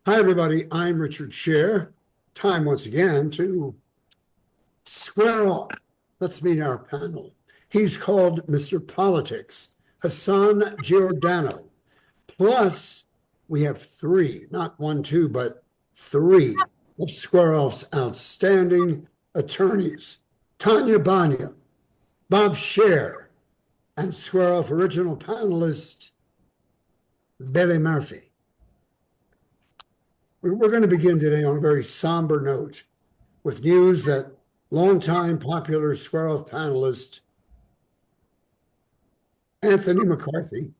Hi, everybody. I'm Richard Sher. Time once again to square off. Let's meet our panel. He's called Mr. Politics, Hassan Giordano. Plus, we have three, not one, two, but three of Square Off's outstanding attorneys, Tonya Bana, Bob Scherr, and Square Off original panelist, Billy Murphy. We're going to begin today on a very somber note with news that longtime popular Square Off panelist Anthony McCarthy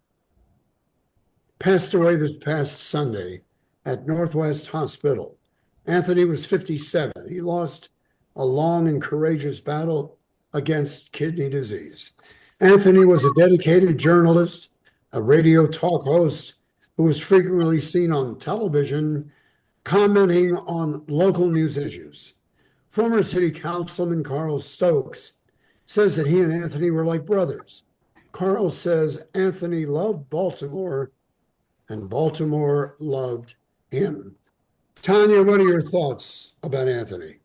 passed away this past Sunday at Northwest Hospital. Anthony was 57. He lost a long and courageous battle against kidney disease. Anthony was a dedicated journalist, a radio talk host who was frequently seen on television commenting on local news issues. Former City Councilman Carl Stokes says that he and Anthony were like brothers. Carl says Anthony loved Baltimore and Baltimore loved him. Tonya, what are your thoughts about Anthony?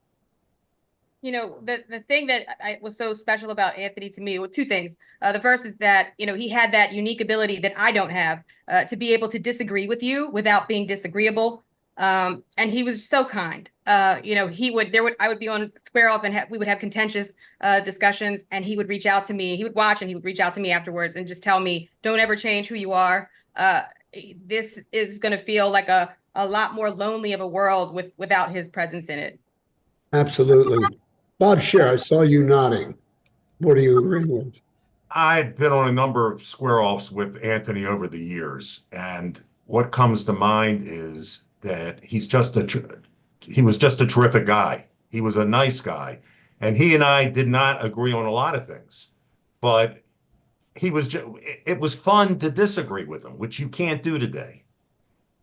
You know, the thing that was so special about Anthony to me, well, two things. The first is that, he had that unique ability that I don't have, to be able to disagree with you without being disagreeable. And he was so kind. I would be on Square Off and we would have contentious discussions, and he would reach out to me. He would watch and he would reach out to me afterwards and just tell me, don't ever change who you are. This is going to feel like a lot more lonely of a world without his presence in it. Absolutely. Bob Scherr, I saw you nodding. What are you agreeing with? I've been on a number of Square Offs with Anthony over the years, and what comes to mind is that he was just a terrific guy. He was a nice guy, and he and I did not agree on a lot of things, but it was fun to disagree with him, which you can't do today.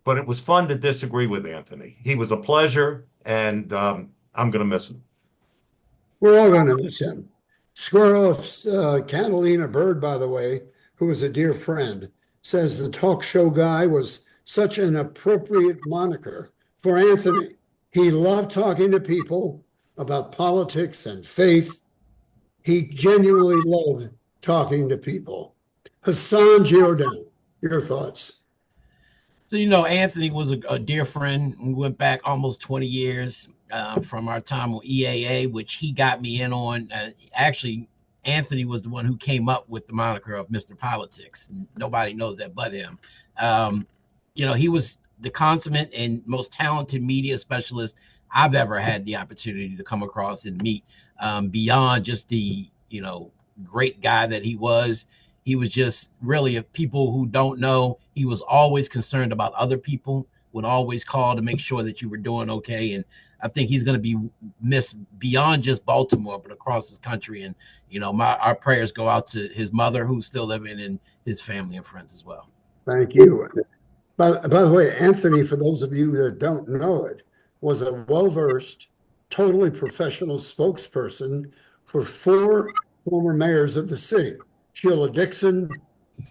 But it was fun to disagree with Anthony. He was a pleasure, and I'm going to miss him. We're all going to miss him. Square Off's Catalina Bird, by the way, who is a dear friend, says the talk show guy was such an appropriate moniker for Anthony. He loved talking to people about politics and faith. He genuinely loved talking to people. Hassan Giordano, your thoughts? So, Anthony was a dear friend. We went back almost 20 years from our time on EAA, which he got me in on. Actually, Anthony was the one who came up with the moniker of Mr. Politics. Nobody knows that but him. He was the consummate and most talented media specialist I've ever had the opportunity to come across and meet. Beyond just the, great guy that he was just really, if people who don't know, he was always concerned about other people, would always call to make sure that you were doing okay. And I think he's going to be missed beyond just Baltimore, but across this country. And, our prayers go out to his mother, who's still living, and his family and friends as well. Thank you. By the way, Anthony, for those of you that don't know it, was a well-versed, totally professional spokesperson for 4 former mayors of the city: Sheila Dixon,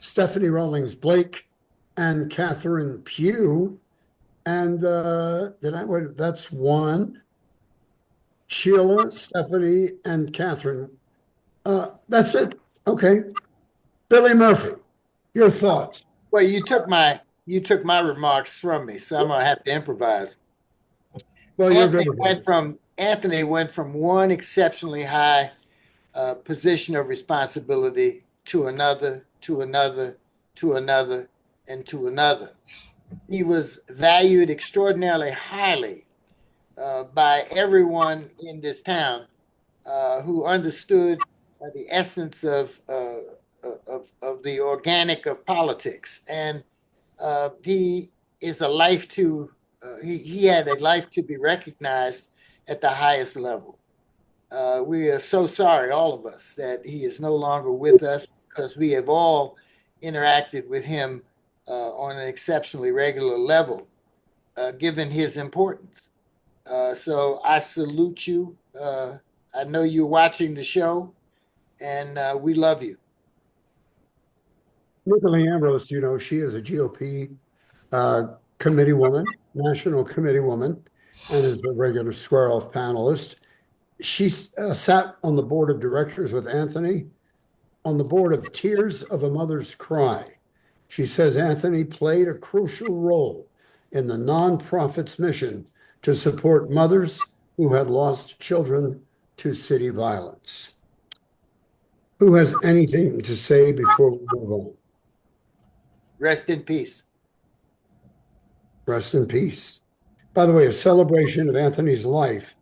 Stephanie Rawlings Blake, and Catherine Pugh. And that's one. Sheila, Stephanie, and Catherine. That's it. Okay. Billy Murphy, your thoughts? Well, you took my remarks from me, so I'm gonna have to improvise. Well, Anthony went from one exceptionally high position of responsibility to another, to another, to another, and to another. He was valued extraordinarily highly by everyone in this town who understood the essence of the organic of politics, and he is a life to. He had a life to be recognized at the highest level. We are so sorry, all of us, that he is no longer with us, because we have all interacted with him on an exceptionally regular level, given his importance. So I salute you. I know you're watching the show, and we love you. Nicolee Ambrose, she is a GOP committee woman, national committee woman, and is a regular Square Off panelist. She sat on the board of directors with Anthony on the board of Tears of a Mother's Cry. She says Anthony played a crucial role in the nonprofit's mission to support mothers who had lost children to city violence. Who has anything to say before we move on? Rest in peace. Rest in peace. By the way, a celebration of Anthony's life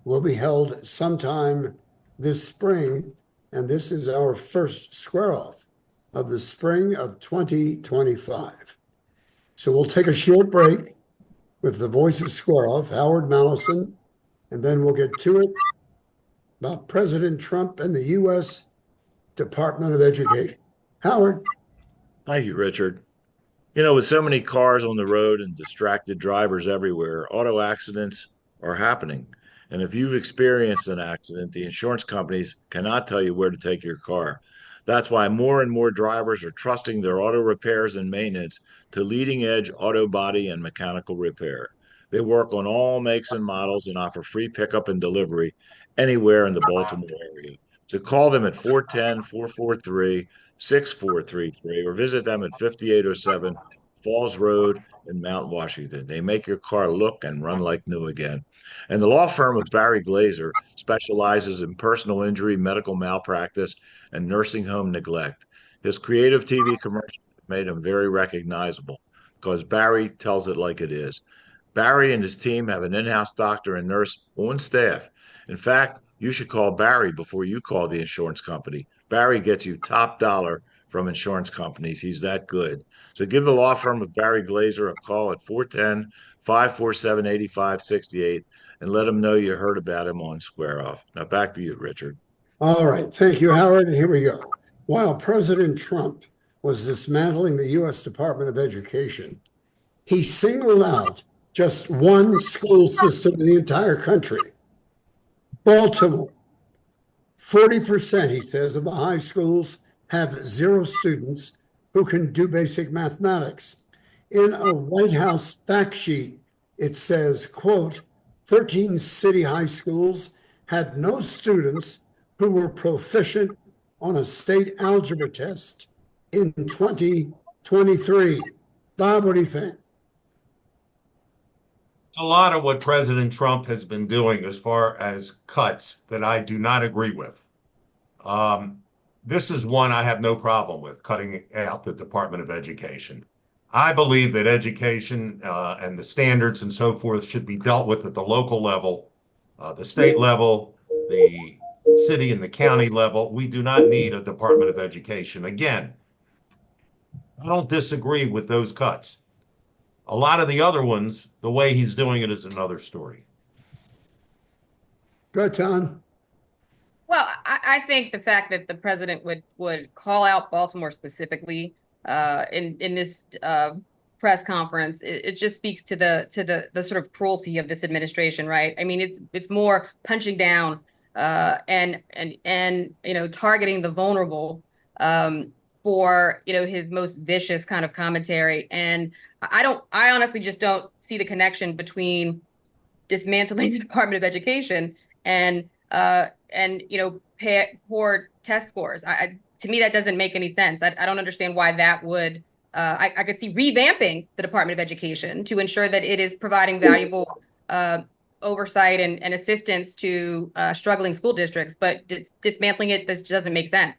will be held sometime this spring, and this is our first Square Off of the spring of 2025. So we'll take a short break with the voice of Square Off, Howard Mallison, and then we'll get to it about President Trump and the U.S. Department of Education. Howard. Thank you, Richard. You know, with so many cars on the road and distracted drivers everywhere, auto accidents are happening. And if you've experienced an accident, the insurance companies cannot tell you where to take your car. That's why more and more drivers are trusting their auto repairs and maintenance to leading edge auto body and mechanical repair. They work on all makes and models and offer free pickup and delivery anywhere in the Baltimore area. So call them at 410-443-6433 or visit them at 5807 Falls Road in Mount Washington. They make your car look and run like new again. And the law firm of Barry Glazer specializes in personal injury, medical malpractice, and nursing home neglect. His creative TV commercials made him very recognizable because Barry tells it like it is. Barry and his team have an in-house doctor and nurse on staff. In fact, you should call Barry before you call the insurance company. Barry gets you top dollar from insurance companies. He's that good. So give the law firm of Barry Glazer a call at 410-547-8568 and let them know you heard about him on Square Off. Now back to you, Richard. All right. Thank you, Howard. And here we go. While President Trump was dismantling the U.S. Department of Education, he singled out just one school system in the entire country, Baltimore. 40%, he says, of the high schools have 0 students who can do basic mathematics. In a White House fact sheet, it says, quote, 13 city high schools had no students who were proficient on a state algebra test in 2023. Bob, what do you think? It's a lot of what President Trump has been doing as far as cuts that I do not agree with. This is one I have no problem with, cutting out the Department of Education. I believe that education and the standards and so forth should be dealt with at the local level, the state level, the city and the county level. We do not need a Department of Education. Again, I don't disagree with those cuts. A lot of the other ones, the way he's doing it is another story. Go ahead, Tom. Well, I think the fact that the president would call out Baltimore specifically in this press conference, it just speaks to the sort of cruelty of this administration, right? I mean, it's more punching down and targeting the vulnerable for his most vicious kind of commentary. And I honestly just don't see the connection between dismantling the Department of Education and poor test scores. To me, that doesn't make any sense. I don't understand why that would. I could see revamping the Department of Education to ensure that it is providing valuable oversight and assistance to struggling school districts, but dismantling it, this doesn't make sense.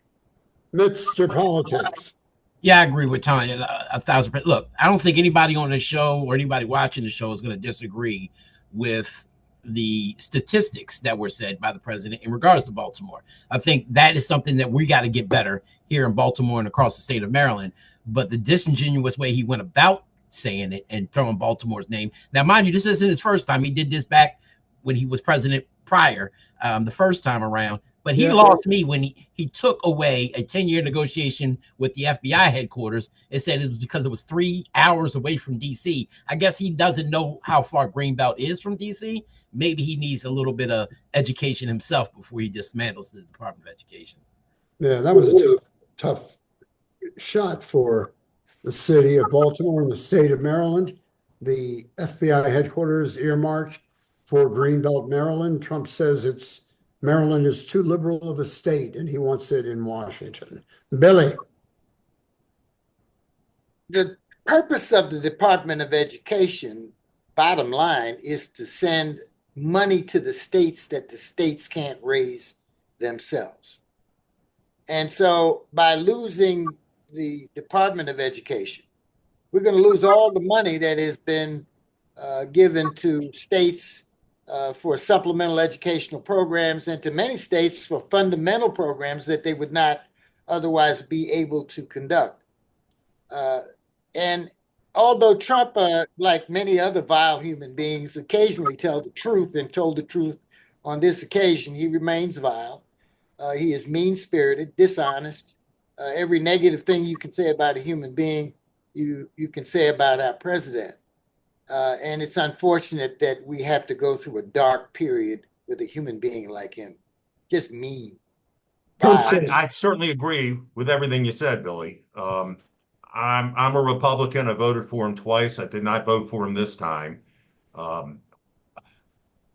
Mr. Politics. Yeah, I agree with Tonya 1,000%. Look, I don't think anybody on the show or anybody watching the show is going to disagree with the statistics that were said by the president in regards to Baltimore. I think that is something that we got to get better here in Baltimore and across the state of Maryland. But the disingenuous way he went about saying it and throwing Baltimore's name. Now, mind you, this isn't his first time. He did this back when he was president prior, the first time around. But he lost me when he took away a 10-year negotiation with the FBI headquarters. It said it was because it was 3 hours away from D.C. I guess he doesn't know how far Greenbelt is from D.C. Maybe he needs a little bit of education himself before he dismantles the Department of Education. Yeah, that was a tough shot for the city of Baltimore and the state of Maryland. the FBI headquarters earmarked for Greenbelt, Maryland. Trump says Maryland is too liberal of a state and he wants it in Washington. Billy. The purpose of the Department of Education, bottom line, is to send money to the states that the states can't raise themselves. And so by losing the Department of Education, we're going to lose all the money that has been given to states for supplemental educational programs and to many states for fundamental programs that they would not otherwise be able to conduct. And although Trump, like many other vile human beings, occasionally tell the truth and told the truth on this occasion, he remains vile. He is mean-spirited, dishonest. Every negative thing you can say about a human being, you can say about our president. And it's unfortunate that we have to go through a dark period with a human being like him. Just mean. I certainly agree with everything you said, Billy. I'm a Republican. I voted for him twice. I did not vote for him this time.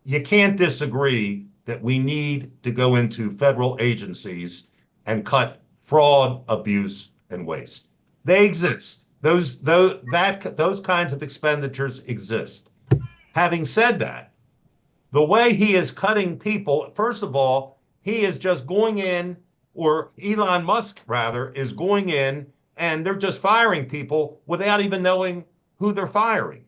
You can't disagree that we need to go into federal agencies and cut fraud, abuse, and waste. They exist. Those kinds of expenditures exist. Having said that, the way he is cutting people, first of all, he is just going in, or Elon Musk rather, is going in and they're just firing people without even knowing who they're firing.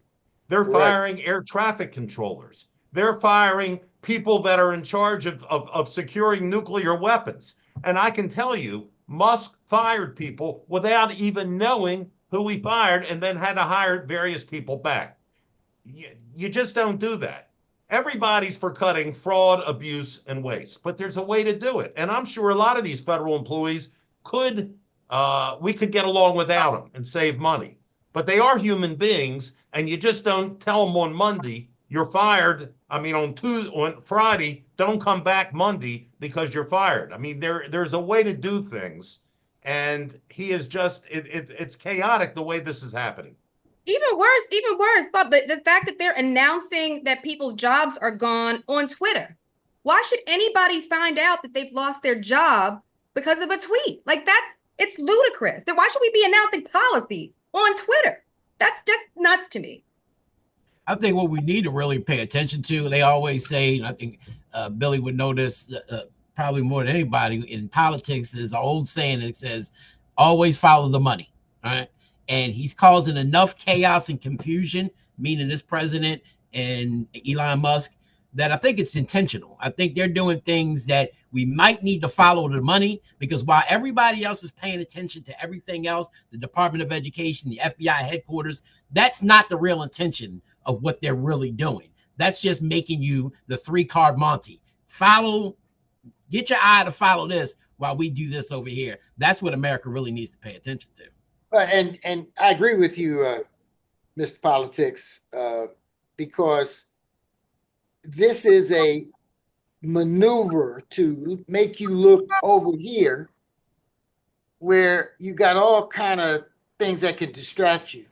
They're firing air traffic controllers. They're firing people that are in charge of securing nuclear weapons. And I can tell you, Musk fired people without even knowing who he fired and then had to hire various people back. You just don't do that. Everybody's for cutting fraud, abuse, and waste, but there's a way to do it. And I'm sure a lot of these federal employees we could get along without them and save money. But they are human beings, and you just don't tell them on Monday, you're fired. I mean, on Friday, don't come back Monday because you're fired. I mean, there's a way to do things, and he is just, it's chaotic the way this is happening. Even worse, Bob, the fact that they're announcing that people's jobs are gone on Twitter. Why should anybody find out that they've lost their job because of a tweet? Like it's ludicrous. Then why should we be announcing policy on Twitter? That's just nuts to me. I think what we need to really pay attention to, they always say, and I think Billy would know this probably more than anybody in politics, is an old saying that says, always follow the money, all right? And he's causing enough chaos and confusion, meaning this president and Elon Musk, that I think it's intentional. I think they're doing things that we might need to follow the money, because while everybody else is paying attention to everything else, the Department of Education, the FBI headquarters, that's not the real intention of what they're really doing. That's just making you the 3-card Monty. Get your eye to follow this while we do this over here. That's what America really needs to pay attention to. And I agree with you, Mr. Politics, because this is a maneuver to make you look over here where you got all kind of things that can distract you.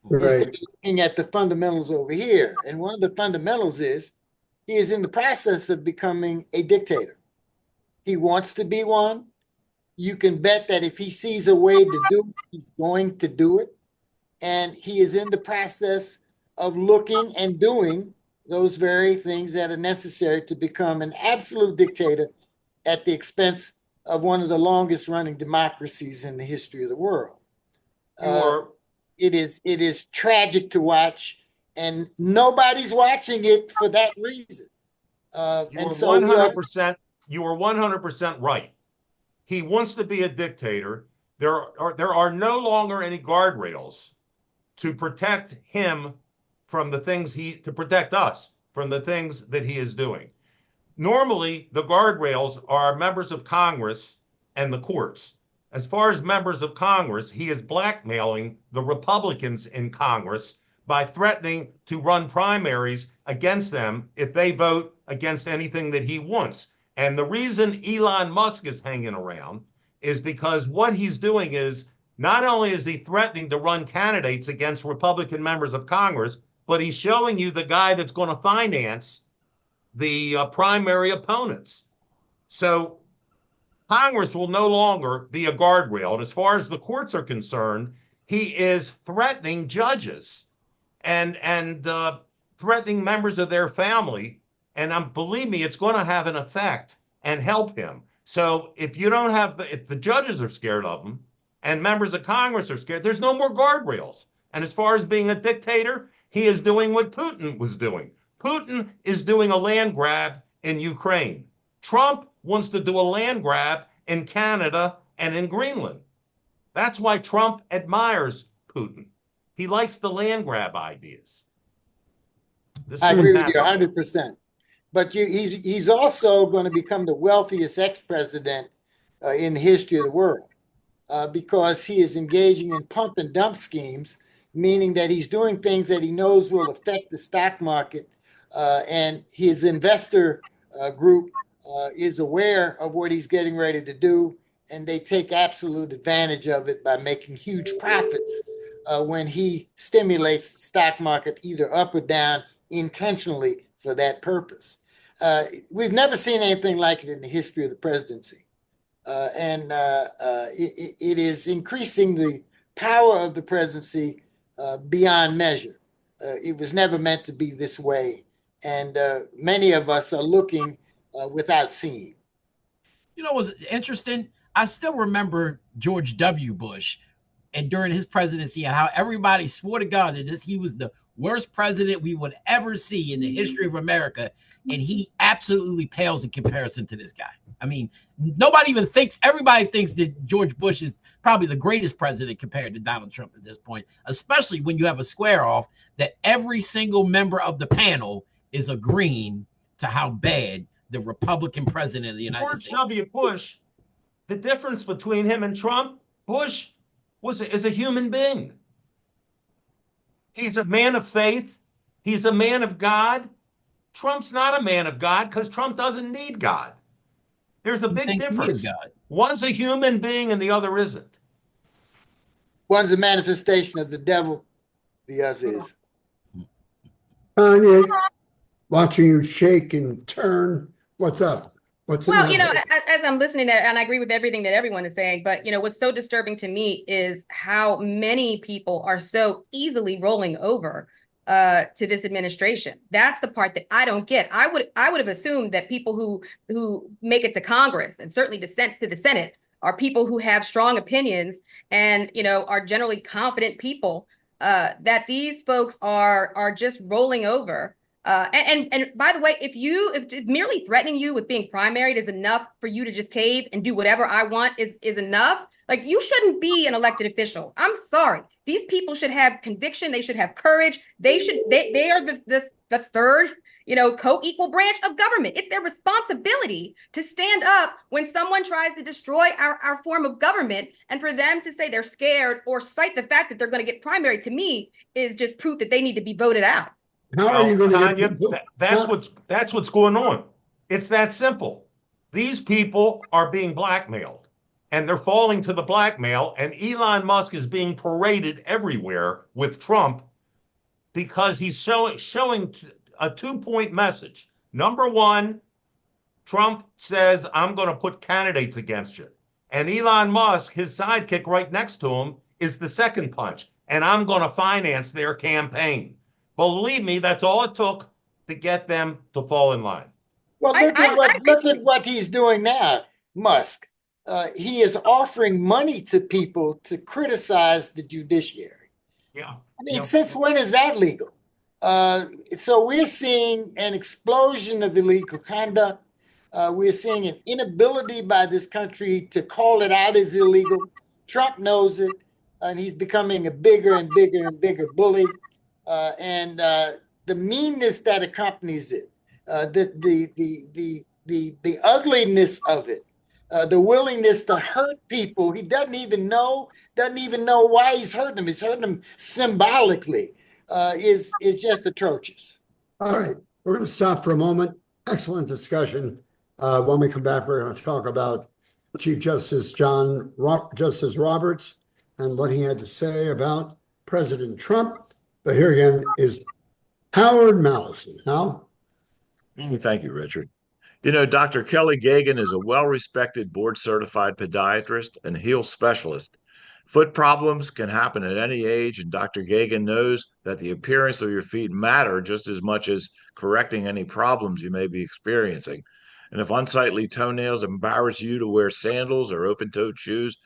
Instead of looking at the fundamentals over here. And one of the fundamentals is he is in the process of becoming a dictator. He wants to be one. You can bet that if he sees a way to do it, he's going to do it. And he is in the process of looking and doing those very things that are necessary to become an absolute dictator at the expense of one of the longest running democracies in the history of the world. It is tragic to watch, and nobody's watching it for that reason. You were 100% right. He wants to be a dictator. There are no longer any guardrails to protect him from the things to protect us from the things that he is doing. Normally, the guardrails are members of Congress and the courts. As far as members of Congress, he is blackmailing the Republicans in Congress by threatening to run primaries against them if they vote against anything that he wants. And the reason Elon Musk is hanging around is because what he's doing is not only is he threatening to run candidates against Republican members of Congress, but he's showing you the guy that's going to finance the primary opponents. So Congress will no longer be a guardrail. And as far as the courts are concerned, he is threatening judges and threatening members of their family. And believe me, it's going to have an effect and help him. So if you don't have if the judges are scared of him and members of Congress are scared, there's no more guardrails. And as far as being a dictator, he is doing what Putin was doing. Putin is doing a land grab in Ukraine. Trump wants to do a land grab in Canada and in Greenland. That's why Trump admires Putin. He likes the land grab ideas. I agree with you 100%. But he's also going to become the wealthiest ex-president in the history of the world because he is engaging in pump and dump schemes, meaning that he's doing things that he knows will affect the stock market, and his investor group is aware of what he's getting ready to do, and they take absolute advantage of it by making huge profits when he stimulates the stock market either up or down intentionally for that purpose. We've never seen anything like it in the history of the presidency. And it is increasing the power of the presidency beyond measure. It was never meant to be this way. And many of us are looking without seeing. You know, what's interesting? I still remember George W. Bush and during his presidency and how everybody swore to God that he was the worst president we would ever see in the history of America. And he absolutely pales in comparison to this guy. I mean, nobody even thinks, everybody thinks that George Bush is probably the greatest president compared to Donald Trump at this point, especially when you have a square off that every single member of the panel is agreeing to how bad the Republican president of the United States. George W. Bush, the difference between him and Trump, Bush is a human being. He's a man of faith. He's a man of God. Trump's not a man of God because Trump doesn't need God. There's a big difference. One's a human being and the other isn't. One's a manifestation of the devil, the other is. Tonya, watching you shake and turn, what's up? What's well, you know, as I'm listening to, and I agree with everything that everyone is saying, but you know, what's so disturbing to me is how many people are so easily rolling over to this administration. That's the part that I don't get. I would have assumed that people who make it to Congress and certainly to the Senate are people who have strong opinions and, you know, are generally confident people, that these folks are just rolling over. And by the way, if merely threatening you with being primaried is enough for you to just cave and do whatever I want is enough, like you shouldn't be an elected official. I'm sorry. These people should have conviction. They should have courage. They are the third, you know, co-equal branch of government. It's their responsibility to stand up when someone tries to destroy our form of government, and for them to say they're scared or cite the fact that they're going to get primaried, to me is just proof that they need to be voted out. How are you going to get that's what's going on. It's that simple. These people are being blackmailed and they're falling to the blackmail, and Elon Musk is being paraded everywhere with Trump because he's showing a 2-point message. Number one, Trump says, I'm going to put candidates against you. And Elon Musk, his sidekick right next to him, is the second punch. And I'm going to finance their campaign. Believe me, that's all it took to get them to fall in line. Well, look at what he's doing now, Musk. He is offering money to people to criticize the judiciary. Yeah. I mean, since when is that legal? So we're seeing an explosion of illegal conduct. We're seeing an inability by this country to call it out as illegal. Trump knows it, and he's becoming a bigger and bigger and bigger bully. And the meanness that accompanies it, the ugliness of it, the willingness to hurt people. He doesn't even know why he's hurting them. He's hurting them symbolically. Is just atrocious. All right, we're going to stop for a moment. Excellent discussion. When we come back, we're going to talk about Chief Justice Justice Roberts and what he had to say about President Trump. But here again is Howard Mallison. Hal? Thank you, Richard. You know, Dr. Kelly Gagan is a well-respected board-certified podiatrist and heel specialist. Foot problems can happen at any age, and Dr. Gagan knows that the appearance of your feet matter just as much as correcting any problems you may be experiencing. And if unsightly toenails embarrass you to wear sandals or open-toed shoes,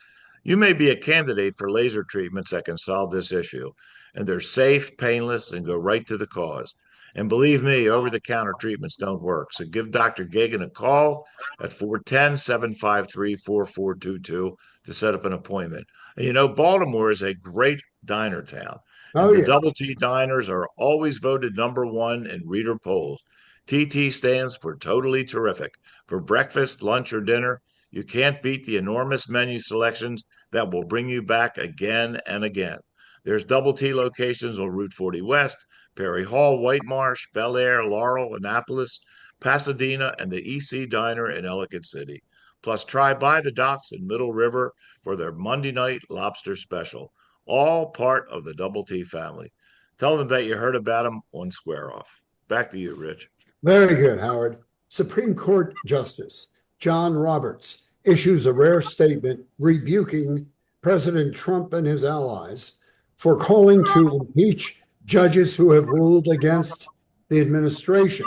you may be a candidate for laser treatments that can solve this issue. And they're safe, painless, and go right to the cause. And believe me, over the counter treatments don't work. So give Dr. Gagan a call at 410 753 4422 to set up an appointment. And you know, Baltimore is a great diner town. And Oh, the yeah. Double T diners are always voted #1 in reader polls. TT stands for totally terrific. For breakfast, lunch, or dinner, you can't beat the enormous menu selections that will bring you back again and again. There's Double T locations on Route 40 West, Perry Hall, White Marsh, Bel Air, Laurel, Annapolis, Pasadena, and the EC Diner in Ellicott City. Plus, try by the docks in Middle River for their Monday night lobster special, all part of the Double T family. Tell them that you heard about them on Square Off. Back to you, Rich. Very good, Howard. Supreme Court Justice John Roberts issues a rare statement rebuking President Trump and his allies for calling to impeach judges who have ruled against the administration.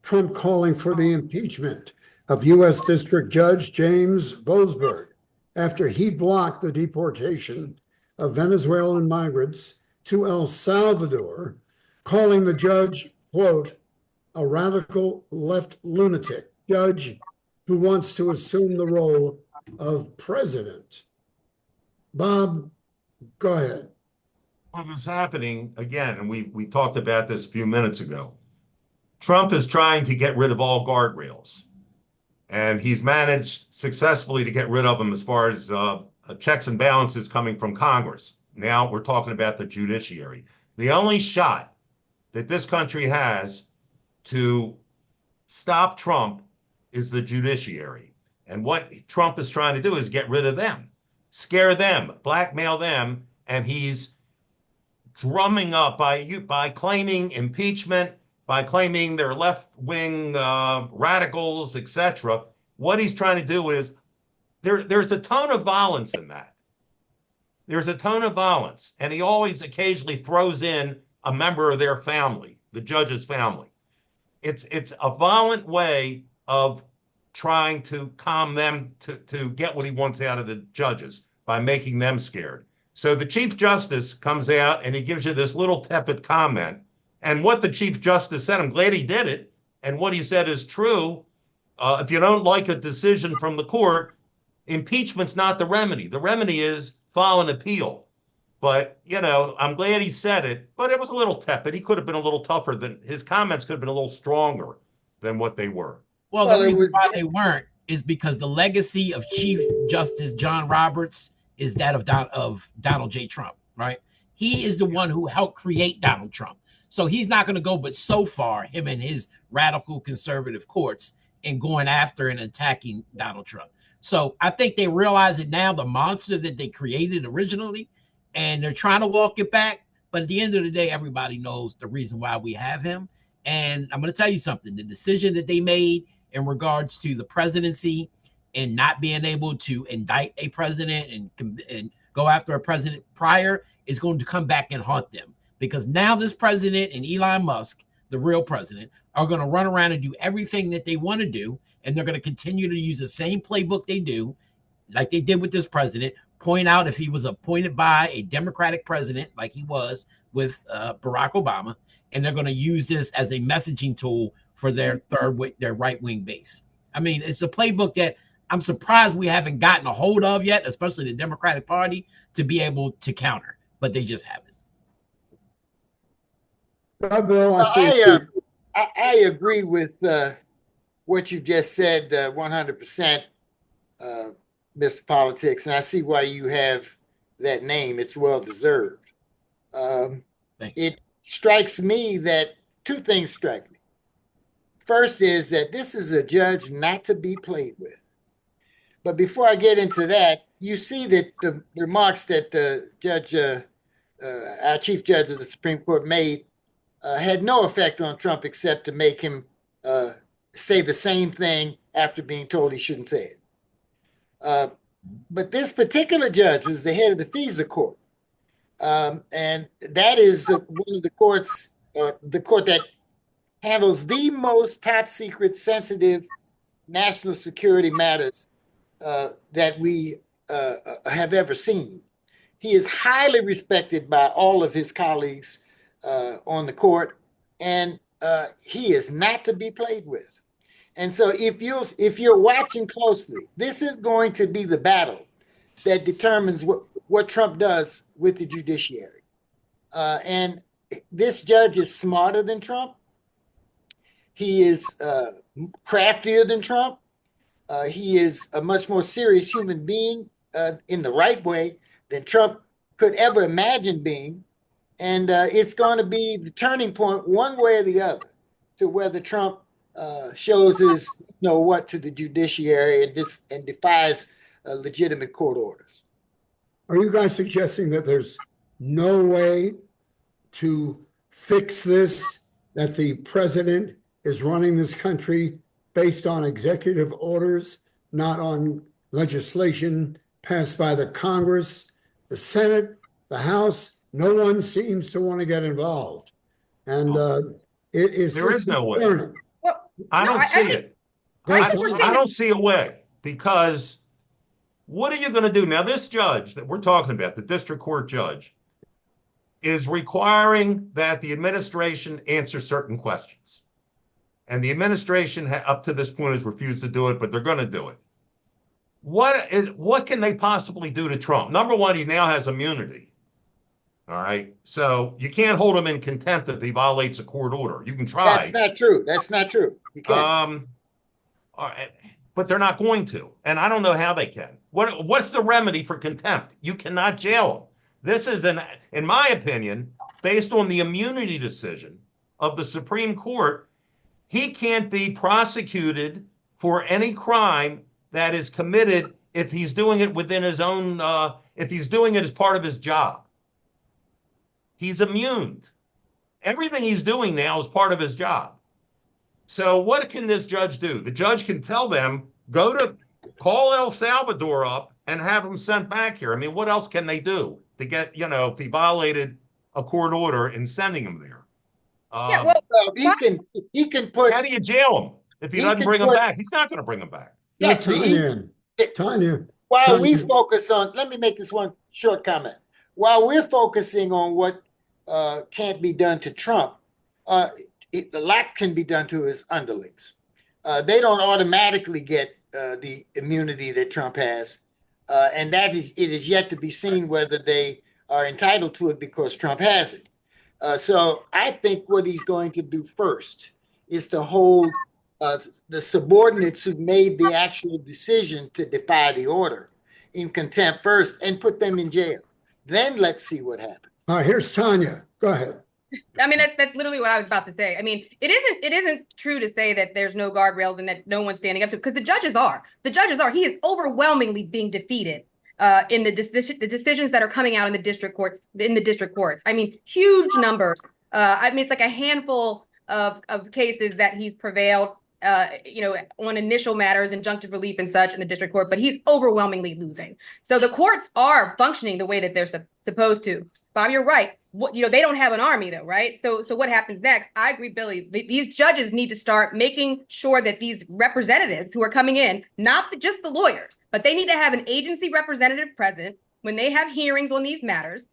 Trump calling for the impeachment of U.S. District Judge James Boasberg after he blocked the deportation of Venezuelan migrants to El Salvador, calling the judge, quote, a radical left lunatic judge who wants to assume the role of president. Bob, go ahead. What was happening again, and we talked about this a few minutes ago. Trump is trying to get rid of all guardrails, and he's managed successfully to get rid of them as far as checks and balances coming from Congress. Now we're talking about the judiciary. The only shot that this country has to stop Trump is the judiciary. And what Trump is trying to do is get rid of them, scare them, blackmail them, and he's drumming up by claiming impeachment, by claiming they're left-wing radicals, etc. What he's trying to do is there's a tone of violence in that. There's a tone of violence, and he always occasionally throws in a member of their family, the judge's family. It's a violent way of trying to calm them to get what he wants out of the judges by making them scared. So the Chief Justice comes out and he gives you this little tepid comment. And what the Chief Justice said, I'm glad he did it. And what he said is true. If you don't like a decision from the court, impeachment's not the remedy. The remedy is file an appeal. But, you know, I'm glad he said it, but it was a little tepid. He could have been a little tougher his comments could have been a little stronger than what they were. Well, the reason why they weren't is because the legacy of Chief Justice John Roberts is that of Donald J. Trump, right? He is the one who helped create Donald Trump. So he's not going to go but so far, him and his radical conservative courts, in going after and attacking Donald Trump. So I think they realize it now, the monster that they created originally, and they're trying to walk it back. But at the end of the day, everybody knows the reason why we have him. And I'm going to tell you something. The decision that they made in regards to the presidency and not being able to indict a president and go after a president prior is going to come back and haunt them. Because now this president and Elon Musk, the real president, are going to run around and do everything that they want to do. And they're going to continue to use the same playbook they do, like they did with this president, point out if he was appointed by a Democratic president, like he was with Barack Obama, and they're going to use this as a messaging tool for their right-wing base. I mean, it's a playbook that I'm surprised we haven't gotten a hold of yet, especially the Democratic Party, to be able to counter, but they just haven't. Bill, I agree with what you just said 100%, Mr. Politics, and I see why you have that name. It's well-deserved. It strikes me that two things strike me. First is that this is a judge not to be played with. But before I get into that, you see that the remarks that the judge, our Chief Judge of the Supreme Court made had no effect on Trump except to make him say the same thing after being told he shouldn't say it. But this particular judge was the head of the FISA court. And that is one of the courts, the court that handles the most top secret, sensitive national security matters that we have ever seen. He is highly respected by all of his colleagues on the court, and he is not to be played with. And so if you're watching closely, this is going to be the battle that determines what Trump does with the judiciary. And this judge is smarter than Trump. He is craftier than Trump. He is a much more serious human being in the right way than Trump could ever imagine being. And it's going to be the turning point one way or the other to whether Trump shows his what to the judiciary and defies legitimate court orders. Are you guys suggesting that there's no way to fix this, that the president is running this country based on executive orders, not on legislation passed by the Congress, the Senate, the House? No one seems to want to get involved. And it is. There is no way. Well, I don't see it. I Tony. don't see a way, because what are you going to do? Now, this judge that we're talking about, the district court judge, is requiring that the administration answer certain questions. And the administration up to this point has refused to do it, but they're going to do it. What can they possibly do to Trump? Number one, he now has immunity. All right. So you can't hold him in contempt if he violates a court order. You can try. That's not true. That's not true. You can't. But they're not going to. And I don't know how they can. What's the remedy for contempt? You cannot jail him. This is, in my opinion, based on the immunity decision of the Supreme Court, he can't be prosecuted for any crime that is committed if he's doing it within his own, if he's doing it as part of his job. He's immune. Everything he's doing now is part of his job. So what can this judge do? The judge can tell them, call El Salvador up and have him sent back here. I mean, what else can they do to get, if he violated a court order in sending him there? He can put. How do you jail him if he doesn't bring him back? He's not going to bring him back. Yes, Tonya. While we focus on, let me make this one short comment. While we're focusing on what can't be done to Trump, a lot can be done to his underlings. They don't automatically get the immunity that Trump has, and it is yet to be seen whether they are entitled to it because Trump has it. So I think what he's going to do first is to hold the subordinates who made the actual decision to defy the order in contempt first and put them in jail. Then let's see what happens. All right, here's Tonya. Go ahead. I mean, that's literally what I was about to say. I mean, it isn't true to say that there's no guardrails and that no one's standing up to, because the judges are. He is overwhelmingly being defeated in the decisions that are coming out in the district courts. I mean, huge numbers. I mean, it's like a handful of cases that he's prevailed, on initial matters, injunctive relief and such in the district court, but he's overwhelmingly losing. So the courts are functioning the way that they're supposed to. Bob, you're right. They don't have an army though, right? So what happens next? I agree, Billy. These judges need to start making sure that these representatives who are coming in, not just the lawyers, but they need to have an agency representative present when they have hearings on these matters.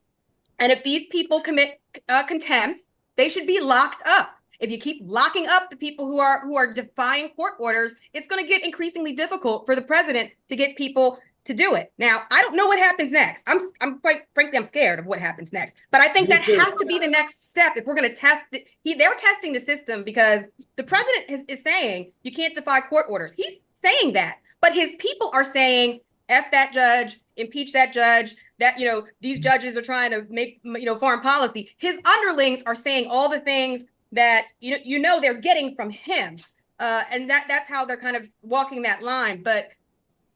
And if these people commit contempt, they should be locked up. If you keep locking up the people who are defying court orders, it's going to get increasingly difficult for the president to get people to do it. Now, I don't know what happens next. I'm quite frankly, I'm scared of what happens next. But I think that has to be the next step if we're going to test it. They're testing the system because the president is saying you can't defy court orders. He's saying that, but his people are saying F that judge, impeach that judge. That these judges are trying to make foreign policy. His underlings are saying all the things that they're getting from him, and that's how they're kind of walking that line. But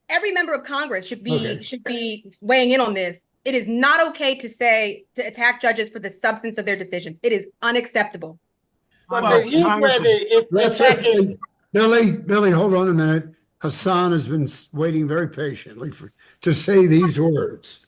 every member of Congress should be weighing in on this. It is not okay to attack judges for the substance of their decisions. It is unacceptable. But Well, here's where Congress is- if Let's attacking, Billy, hold on a minute. Hassan has been waiting very patiently to say these words.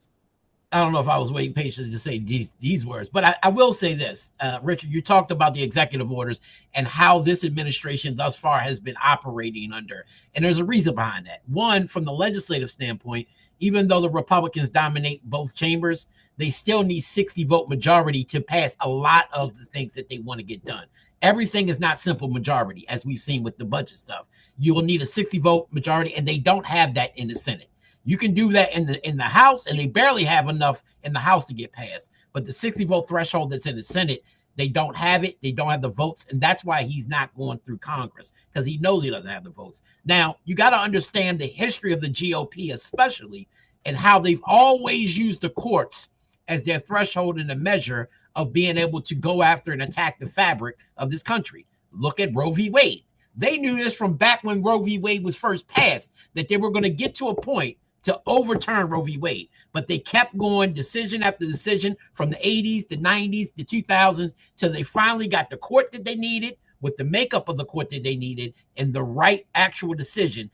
I don't know if I was waiting patiently to say these words, but I will say this, Richard. You talked about the executive orders and how this administration thus far has been operating under, and there's a reason behind that. One, from the legislative standpoint, even though the Republicans dominate both chambers, they still need 60-vote majority to pass a lot of the things that they want to get done. Everything is not simple majority, as we've seen with the budget stuff. You will need a 60-vote majority, and they don't have that in the Senate. You can do that in the House, and they barely have enough in the House to get passed. But the 60-vote threshold that's in the Senate, they don't have it. They don't have the votes, and that's why he's not going through Congress, because he knows he doesn't have the votes. Now, you got to understand the history of the GOP, especially, and how they've always used the courts as their threshold and a measure of being able to go after and attack the fabric of this country. Look at Roe v. Wade. They knew this from back when Roe v. Wade was first passed, that they were going to get to a point to overturn Roe v. Wade, but they kept going decision after decision from the 80s, the 90s, the 2000s, till they finally got the court that they needed, with the makeup of the court that they needed, and the right actual decision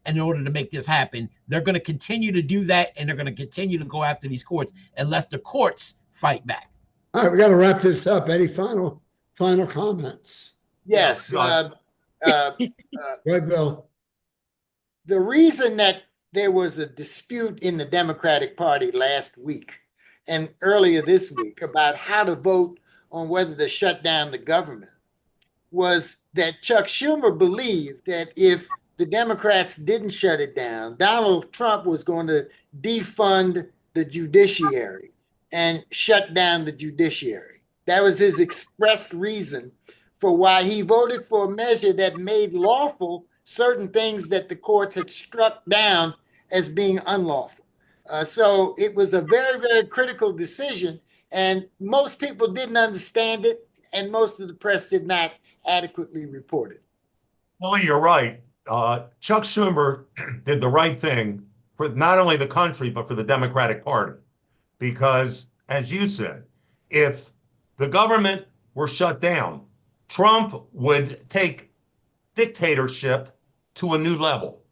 in order to make this happen. They're going to continue to do that, and they're going to continue to go after these courts unless the courts fight back. All right, we got to wrap this up. Any final comments? yes, Go ahead, Bill. the reason that there was a dispute in the Democratic Party last week and earlier this week about how to vote on whether to shut down the government was that Chuck Schumer believed that if the Democrats didn't shut it down, Donald Trump was going to defund the judiciary and shut down the judiciary. That was his expressed reason for why he voted for a measure that made lawful certain things that the courts had struck down as being unlawful. So it was a very, very critical decision, and most people didn't understand it, and most of the press did not adequately report it. Well, you're right. Chuck Schumer did the right thing for not only the country, but for the Democratic Party. Because, as you said, if the government were shut down, Trump would take dictatorship to a new level,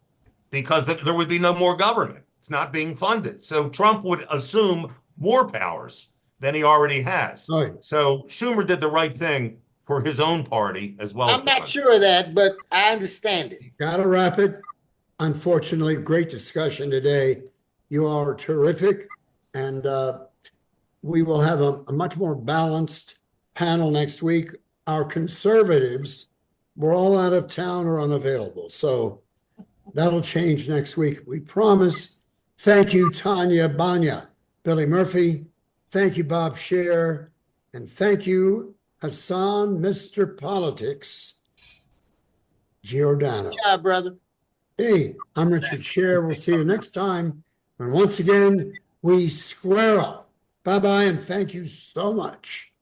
because there would be no more government. It's not being funded. So Trump would assume more powers than he already has. Right. So Schumer did the right thing for his own party as well. I'm not sure of that, but I understand it. Got to wrap it. Unfortunately, great discussion today. You all are terrific. And we will have a much more balanced panel next week. Our conservatives were all out of town or unavailable. So that'll change next week, we promise. Thank you, Tonya, Bana, Billy Murphy. Thank you, Bob Scherr. And thank you, Hassan, Mr. Politics, Giordano. Good job, brother. Hey, I'm Richard Sher. We'll see you next time. And once again, we square off. Bye-bye, and thank you so much.